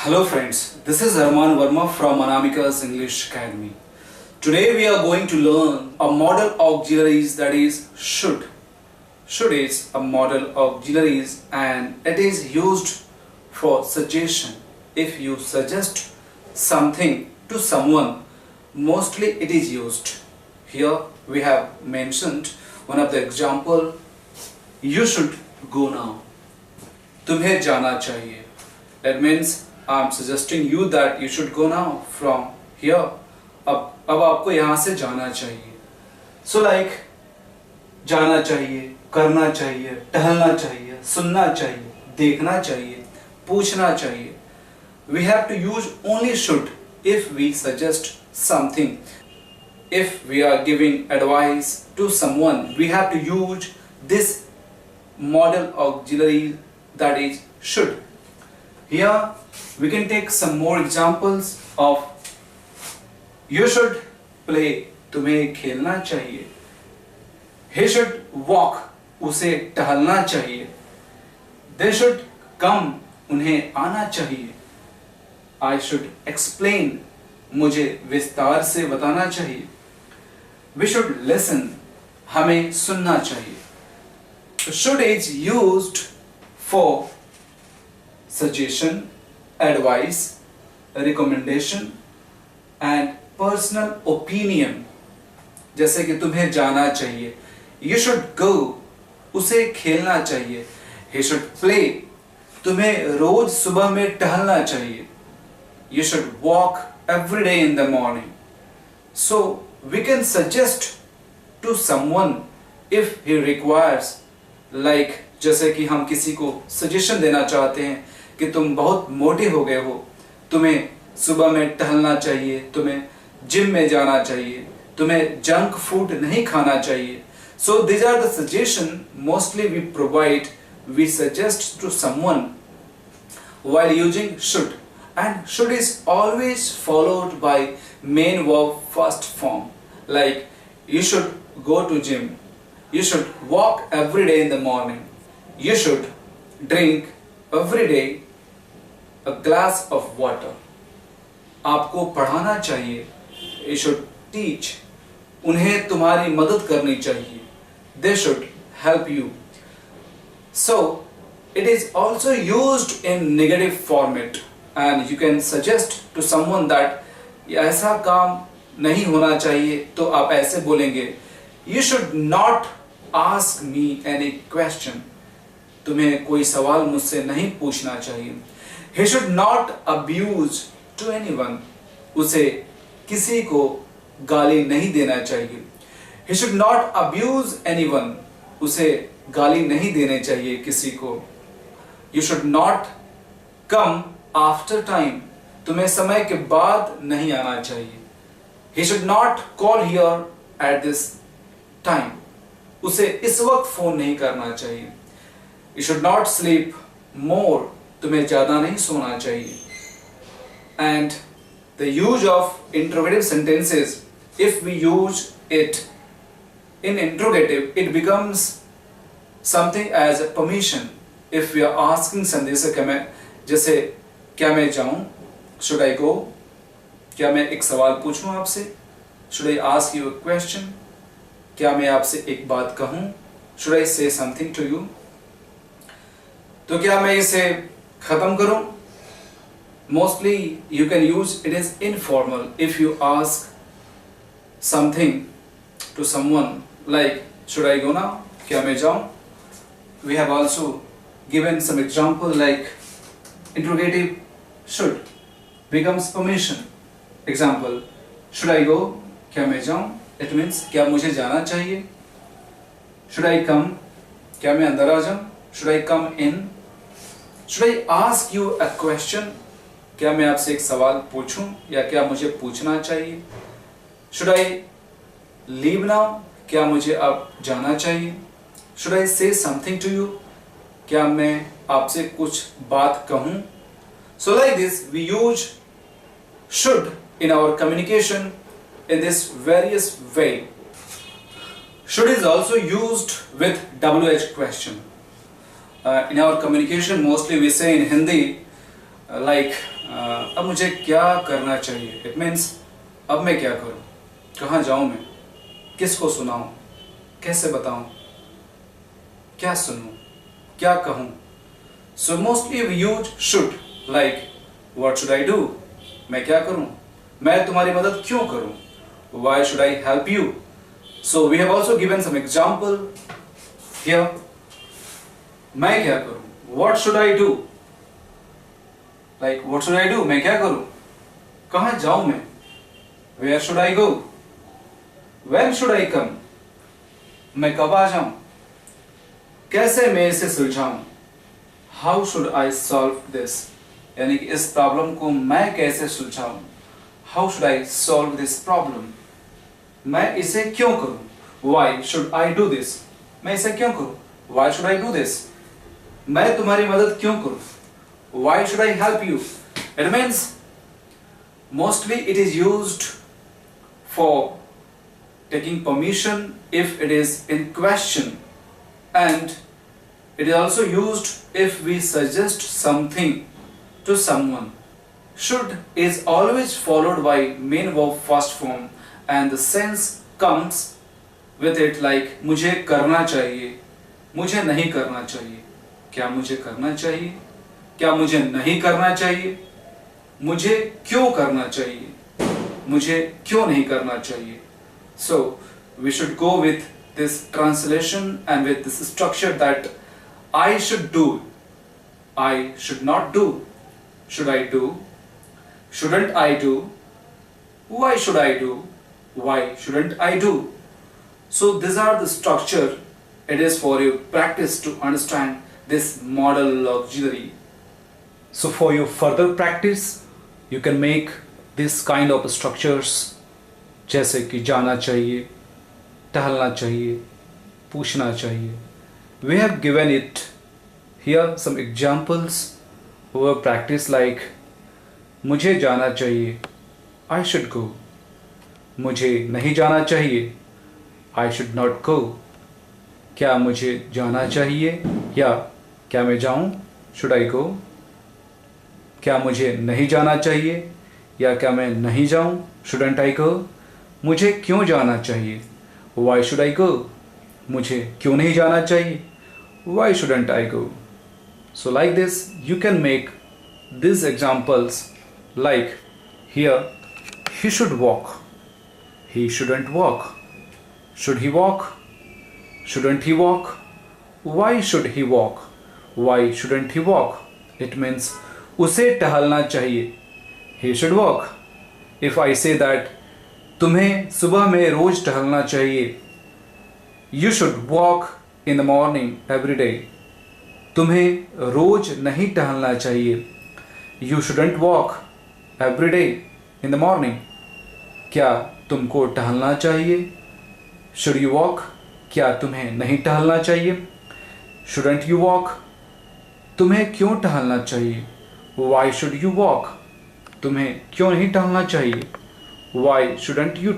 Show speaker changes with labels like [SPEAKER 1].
[SPEAKER 1] Hello friends, this is Arman Verma from Anamika's English Academy. Today we are going to learn a model auxiliaries, that is should. Should is a model auxiliaries and it is used for suggestion. If you suggest something to someone, mostly it is used. Here we have mentioned one of the example, you should go now. तुम्हें जाना चाहिए. That means I am suggesting you that you should go now from here. अब आपको यहाँ से जाना चाहिए. So like जाना चाहिए, करना चाहिए, टहलना चाहिए, सुनना चाहिए, देखना चाहिए, पूछना चाहिए. We have to use only should if we suggest something. If we are giving advice to someone, we have to use this model auxiliary, that is should. Here we can take some more examples of you should play, तुम्हें खेलना चाहिए. He should walk, उसे टहलना चाहिए. They should come, उन्हें आना चाहिए. I should explain, मुझे विस्तार से बताना चाहिए. We should listen, हमें सुनना चाहिए. Should is used for suggestion, advice, recommendation and personal opinion. जैसे कि तुम्हें जाना चाहिए. You should go, उसे खेलना चाहिए. He should play, तुम्हें रोज सुबह में टहलना चाहिए. You should walk every day in the morning. So we can suggest to someone if he requires, like जैसे कि हम किसी को सजेशन देना चाहते हैं कि तुम बहुत मोटे हो गए हो, तुम्हें सुबह में टहलना चाहिए, तुम्हें जिम में जाना चाहिए, तुम्हें जंक फूड नहीं खाना चाहिए. So these are the suggestion mostly we provide, we suggest to someone while using should, and should is always followed by main verb first form, like you should go to gym, you should walk every day in the morning, you should drink every day a glass of water. आपको पढ़ाना चाहिए. You should teach, उन्हें तुम्हारी मदद करनी चाहिए. They should help you. So it is also used in negative format, and you can suggest to someone that ऐसा काम नहीं होना चाहिए, तो आप ऐसे बोलेंगे, You should not ask me any question. तुम्हें कोई सवाल मुझसे नहीं पूछना चाहिए. He should not abuse to anyone. उसे किसी को गाली नहीं देना चाहिए. He should not abuse anyone. उसे गाली नहीं देने चाहिए किसी को. You should not come after time. तुम्हें समय के बाद नहीं आना चाहिए. He should not call here at this time. उसे इस वक्त फोन नहीं करना चाहिए. You should not sleep more. तुम्हें ज़्यादा नहीं सोना चाहिए. And the use of interrogative sentences, if we use it in interrogative, it becomes something as a permission. If we are asking something, जैसे क्या मैं जाऊँ, should I go? क्या मैं एक सवाल पूछूँ आपसे? Should I ask you a question? क्या मैं आपसे एक बात कहूँ? Should I say something to you? तो क्या मैं इसे खत्म करूं? Mostly you can use it is informal. If you ask something to someone like should I go now? क्या मैं जाऊं? We have also given some example like interrogative should becomes permission. Example, should I go? क्या मैं जाऊं? It means क्या मुझे जाना चाहिए? Should I come? क्या मैं अंदर आ जाऊं? Should I come in? Should I ask you a question? क्या मैं आपसे एक सवाल पूछूं या क्या मुझे पूछना चाहिए? Should I leave now? क्या मुझे अब जाना चाहिए? Should I say something to you? क्या मैं आपसे कुछ बात कहूं? So like this we use should in our communication in this various way. Should is also used with WH question. In our communication mostly we say in Hindi like अब मुझे क्या करना चाहिए, इट मीन्स अब मैं क्या करूं, कहाँ जाऊं मैं, किसको सुनाऊं, कैसे बताऊं, क्या सुनूं, क्या कहूं. So mostly we use should, like what should I do, मैं क्या करूं, मैं तुम्हारी मदद क्यों करूं, why should I help you. So we have also given some example here. मैं क्या करूं, what should I do, like what should I do, मैं क्या करूं, कहां जाऊं मैं, where should I go, when should I come, मैं कब आ जाऊं, कैसे मैं इसे सुलझाऊं, how should I solve this, यानी कि इस प्रॉब्लम को मैं कैसे सुलझाऊं, how should I solve this problem, मैं इसे क्यों करूं, why should I do this, मैं इसे क्यों करूं, why should I do this, मैं तुम्हारी मदद क्यों करूं, why should I help you. It means mostly it is used for taking permission if it is in question, and it is also used if we suggest something to someone. Should is always followed by main verb first form and the sense comes with it, like मुझे करना चाहिए, मुझे नहीं करना चाहिए, क्या मुझे करना चाहिए, क्या मुझे नहीं करना चाहिए, मुझे क्यों करना चाहिए, मुझे क्यों नहीं करना चाहिए. So we should go with this translation and with this structure that I should do, I should not do, should I do, shouldn't I do, why should I do, why shouldn't I do. So these are the structure. It is for your practice to understand this modal auxiliary. So for your further practice, you can make this kind of structures, जैसे कि जाना चाहिए, टहलना चाहिए, पूछना चाहिए. We have given it here some examples of practice like मुझे जाना चाहिए, I should go. मुझे नहीं जाना चाहिए, I should not go. क्या मुझे जाना चाहिए या क्या मैं जाऊं, should I go. क्या मुझे नहीं जाना चाहिए या क्या मैं नहीं जाऊं, shouldn't I go. मुझे क्यों जाना चाहिए, why should I go. मुझे क्यों नहीं जाना चाहिए, why shouldn't I go. So like this you can make these examples, like here he should walk, he shouldn't walk, should he walk, shouldn't he walk, why should he walk, why shouldn't he walk. It means उसे टहलना चाहिए, he should walk. If I say that तुम्हें सुबह में रोज टहलना चाहिए, you should walk in the morning every day. तुम्हें रोज नहीं टहलना चाहिए, you shouldn't walk every day in the morning. क्या तुमको टहलना चाहिए, should you walk. क्या तुम्हें नहीं टहलना चाहिए, shouldn't you walk. तुम्हें क्यों टहलना चाहिए, why should you walk. तुम्हें क्यों नहीं टहलना चाहिए, why shouldn't you